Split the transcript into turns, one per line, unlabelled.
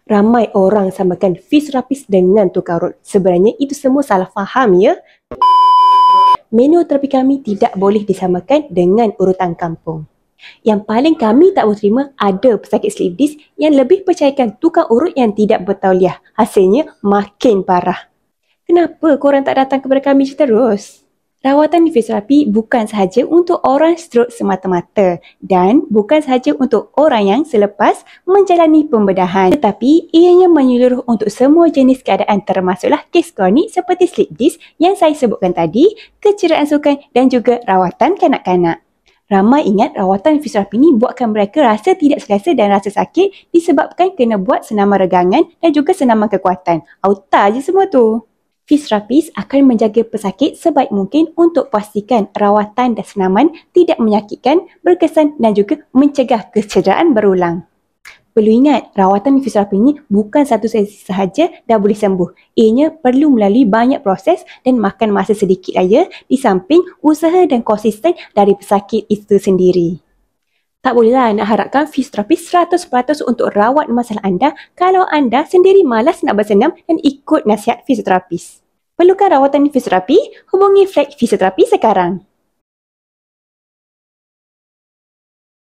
Ramai orang samakan fisioterapis dengan tukang urut. Sebenarnya itu semua salah faham ya. Menonterapi kami tidak boleh disamakan dengan urutan kampung. Yang paling kami tak boleh terima ada pesakit slip disc yang lebih percayakan tukang urut yang tidak bertauliah. Hasilnya makin parah. Kenapa korang tak datang kepada kami terus? Rawatan fisioterapi bukan sahaja untuk orang strok semata-mata dan bukan sahaja untuk orang yang selepas menjalani pembedahan, tetapi ianya menyeluruh untuk semua jenis keadaan termasuklah kes kronik seperti slip disc yang saya sebutkan tadi, kecederaan sukan dan juga rawatan kanak-kanak. Ramai ingat rawatan fisioterapi ni buatkan mereka rasa tidak selesa dan rasa sakit disebabkan kena buat senaman regangan dan juga senaman kekuatan. Auta je semua tu. Fisioterapis akan menjaga pesakit sebaik mungkin untuk pastikan rawatan dan senaman tidak menyakitkan, berkesan dan juga mencegah kecederaan berulang. Perlu ingat, rawatan fisioterapi ini bukan satu sesi sahaja dah boleh sembuh. Ianya perlu melalui banyak proses dan makan masa sedikit saja di samping usaha dan konsisten dari pesakit itu sendiri. Tak bolehlah nak harapkan fisioterapis 100% untuk rawat masalah anda kalau anda sendiri malas nak bersenam dan ikut nasihat fisioterapis. Perlukan rawatan fisioterapi? Hubungi Flex Fisioterapi sekarang.